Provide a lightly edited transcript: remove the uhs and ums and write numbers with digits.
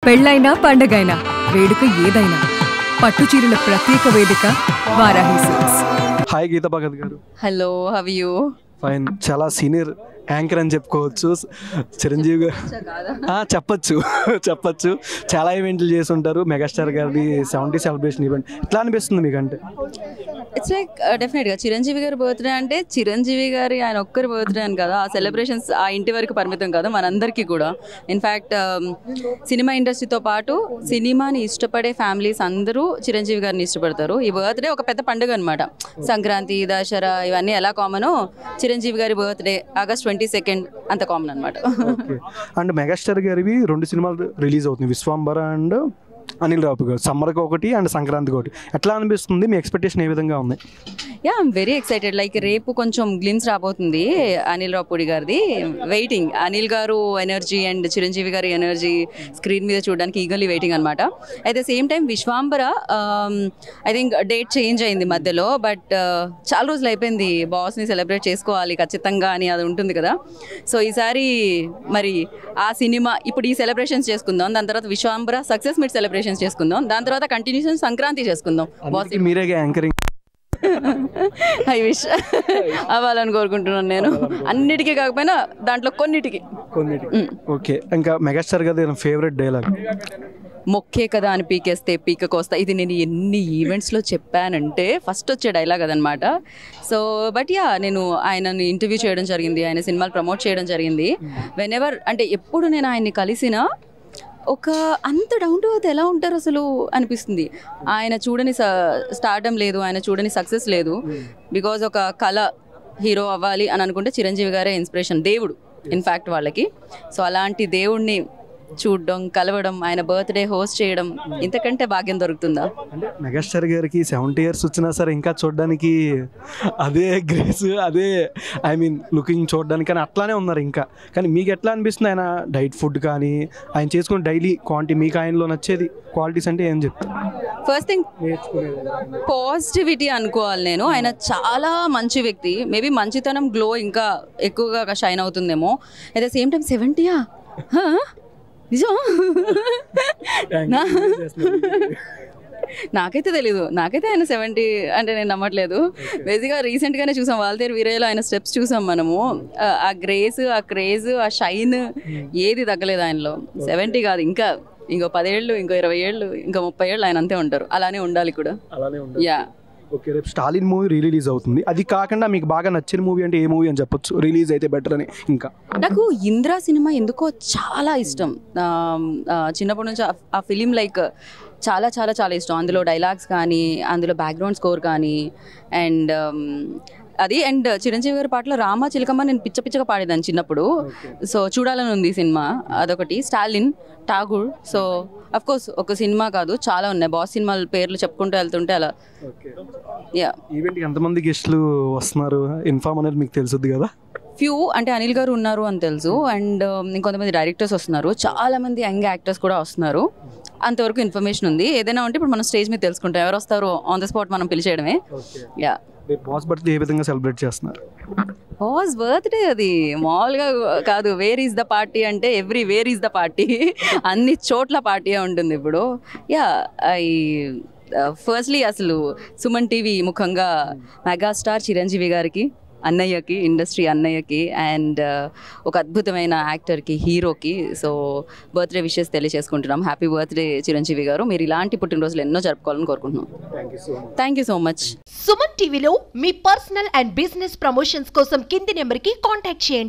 పెళ్ళైనా పండగైనా వేడుక ఏదైనా పట్టు చీరల ప్రత్యేక వేదిక వారాహి సిల్క్స్. హాయ్ గీతా భగత్ గారు. Hello, how are you? Fine. చాలా సీనియర్ యాంకర్ అని చెప్పుకోవచ్చు. చిరంజీవి గారు చెప్పచ్చు చాలా ఈవెంట్లు చేసి ఉంటారు. మెగాస్టార్ గారిది 70 సెలబ్రేషన్ ఈవెంట్ ఎట్లా అనిపిస్తుంది మీకంటే? ఇట్స్ లైక్ డెఫినెట్గా చిరంజీవి గారి బర్త్డే అంటే చిరంజీవి గారి ఆయన ఒక్కరి బర్త్డే అని కదా, ఆ సెలబ్రేషన్స్ ఆ ఇంటి వరకు పరిమితం కాదు, మనందరికీ కూడా. ఇన్ఫ్యాక్ట్ సినిమా ఇండస్ట్రీతో పాటు సినిమాని ఇష్టపడే ఫ్యామిలీస్ అందరూ చిరంజీవి గారిని ఇష్టపడతారు. ఈ బర్త్డే ఒక పెద్ద పండుగ అనమాట. సంక్రాంతి, దసరా ఇవన్నీ ఎలా కామనో చిరంజీవి గారి బర్త్డే ఆగస్ట్ 22 అంత కామన్ అనమాట. అండ్ మెగాస్టార్ గారివి 2 సినిమాలు రిలీజ్ అవుతుంది, విశ్వాంబర అండ్ అనిల్ రావు గారు. సమ్మర్కి ఒకటి అండ్ సంక్రాంతికి ఒకటి. ఎట్లా అనిపిస్తుంది? మీ ఎక్స్పెక్టేషన్ ఏ విధంగా ఉంది? Yeah, I'm very excited. Like రేపు కొంచెం గ్లిమ్స్ రాబోతుంది అనిల్ రావుపూడి గారిది. వెయిటింగ్. అనిల్ గారు ఎనర్జీ అండ్ చిరంజీవి గారి ఎనర్జీ స్క్రీన్ మీద చూడడానికి ఈగర్లీ వెయిటింగ్ అనమాట. At the same time Vishwambhara I think date change అయింది మధ్యలో, బట్ చాలా రోజులు అయిపోయింది బాస్ని సెలబ్రేట్ చేసుకోవాలి ఖచ్చితంగా అని అది ఉంటుంది కదా. సో ఈసారి మరి ఆ సినిమా ఇప్పుడు ఈ సెలబ్రేషన్స్ చేసుకుందాం, దాని తర్వాత విశ్వాంబర సక్సెస్ మీట్ సెలబ్రేషన్స్ చేసుకుందాం, దాని తర్వాత కంటిన్యూషన్ సంక్రాంతి చేసుకుందాం. మీరే యాంకరింగ్ ఐ విష్ అవ్వాలని కోరుకుంటున్నాను నేను. అన్నిటికీ కాకపోయినా దాంట్లో కొన్నిటికి. ఓకే. ఇంకా మెగాస్టార్ గారి ఫేవరెట్ డైలాగ్? మొక్కే కదా అని పీకేస్తే పీకకొస్తా. ఇది నేను ఎన్ని ఈవెంట్స్లో చెప్పానంటే ఫస్ట్ వచ్చే డైలాగ్ అదనమాట. సో బట్ యా, నేను ఆయనని ఇంటర్వ్యూ చేయడం జరిగింది, ఆయన సినిమాలు ప్రమోట్ చేయడం జరిగింది. వెనెవర్ అంటే ఎప్పుడు నేను ఆయన్ని కలిసినా ఒక అంత డౌన్ టు ఎర్త్ ఎలా ఉంటారు అసలు అనిపిస్తుంది. ఆయన చూడని స్టార్డమ్ లేదు, ఆయన చూడని సక్సెస్ లేదు. బికాజ్ ఒక కళ హీరో అవ్వాలి అని అనుకుంటే చిరంజీవి గారే ఇన్స్పిరేషన్, దేవుడు ఇన్ఫ్యాక్ట్ వాళ్ళకి. సో అలాంటి దేవుడిని చూడడం, కలవడం, ఆయన బర్త్డే హోస్ట్ చేయడం, ఇంతకంటే భాగ్యం దొరుకుతుందా? అంటే మెగాస్టార్ గారికి 70 years వచ్చినా సరే ఇంకా చూడడానికి అదే గ్రేస్, అదే ఐ మీన్ లుకింగ్ చూడడానికి కానీ అట్లానే ఉన్నారు ఇంకా. కానీ మీకు ఎట్లా అనిపిస్తుంది ఆయన డైట్ ఫుడ్ కానీ ఆయన చేసుకునే డైలీ క్వాంటిటీ, మీకు ఆయనలో నచ్చేది క్వాలిటీస్ అంటే ఏం చెప్తారు? ఫస్ట్ థింగ్ పాజిటివిటీ అనుకోవాలి నేను. ఆయన చాలా మంచి వ్యక్తి. మేబీ మంచితనం గ్లో ఇంకా ఎక్కువగా షైన్ అవుతుందేమో. అట్ ద సేమ్ టైం 70యా? నిజం? నాకైతే తెలీదు. నాకైతే ఆయన 70 అంటే నేను నమ్మట్లేదు. బేసిక్గా రీసెంట్గానే చూసాం వాల్తేరు వీరయ్యలో ఆయన స్టెప్స్ చూసాం మనము. ఆ గ్రేస్, ఆ క్రేజ్, ఆ షైన్ ఏది తగ్గలేదు ఆయనలో. 70 కాదు, ఇంకో 10 ఏళ్ళు, ఇంకో 20 ఏళ్ళు, ఇంకో 30 ఏళ్ళు ఆయన అంతే ఉంటారు. అలానే ఉండాలి కూడా. యా. ఓకే. రేపు స్టాలిన్ మూవీ రిలీజ్ అవుతుంది. అది కాకుండా మీకు బాగా నచ్చిన మూవీ అంటే ఏ మూవీ అని చెప్పొచ్చు రిలీజ్ అయితే బెటర్ అని? ఇంకా నాకు ఇంద్రా సినిమా ఎందుకో చాలా ఇష్టం. చిన్నప్పటి నుంచి ఆ ఫిలిం లైక్ చాలా చాలా చాలా ఇష్టం. అందులో డైలాగ్స్ కానీ, అందులో బ్యాక్గ్రౌండ్ స్కోర్ కానీ, అండ్ అది అండ్ చిరంజీవి గారి పాటలో రామ చిలకమ్మ నేను పిచ్చగా పాడేదాన్ని చిన్నప్పుడు. సో చూడాలని ఉంది సినిమా, అదొకటి. Stalin, Tagore. So of course ఒక సినిమా కాదు, చాలా ఉన్నాయి. బాస్ సినిమాల పేర్లు చెప్పుకుంటూ వెళ్తుంటే అలా. యా. ఈవెంట్కి ఎంతమంది గెస్టులు వస్తున్నారు ఇన్ఫార్మ్ అనేది మీకు తెలుసుద్ది కదా? ఫ్యూ అంటే అనిల్ గారు ఉన్నారు అని తెలుసు, అండ్ ఇంకొంతమంది డైరెక్టర్స్ వస్తున్నారు, చాలా మంది యంగ్ యాక్టర్స్ కూడా వస్తున్నారు. అంతవరకు ఇన్ఫర్మేషన్ ఉంది. ఏదైనా ఉంటే ఇప్పుడు మనం స్టేజ్ మీద తెలుసుకుంటాం. ఎవరు వస్తారో ఆన్ ద స్పాట్ మనం పిలిచేయడమే. యా. బాస్ బర్త్డే ఏ విధంగా సెలబ్రేట్ చేస్తున్నారు? బాస్ బర్త్డే అది మామూలుగా కాదు. వేర్ ఈజ్ ద పార్టీ అంటే వేర్ ఈజ్ ద పార్టీ, అన్ని చోట్ల పార్టీయే ఉంటుంది ఇప్పుడు. యా. ఫస్ట్లీ అసలు సుమన్ టీవీ ముఖంగా మెగాస్టార్ చిరంజీవి గారికి, అన్నయ్యకి, ఇండస్ట్రీ అన్నయ్యకి, అండ్ ఒక అద్భుతమైన యాక్టర్కి, హీరోకి సో బర్త్డే విషెస్ తెలియజేసుకుంటున్నాం. హ్యాపీ బర్త్డే చిరంజీవి గారు. మీరు ఇలాంటి పుట్టినరోజులు ఎన్నో జరుపుకోవాలని కోరుకుంటున్నాం. Thank you so much. Suman టీవీలో మీ పర్సనల్ అండ్ బిజినెస్ ప్రమోషన్స్ కోసం కింది నెంబర్కి కాంటాక్ట్ చేయండి.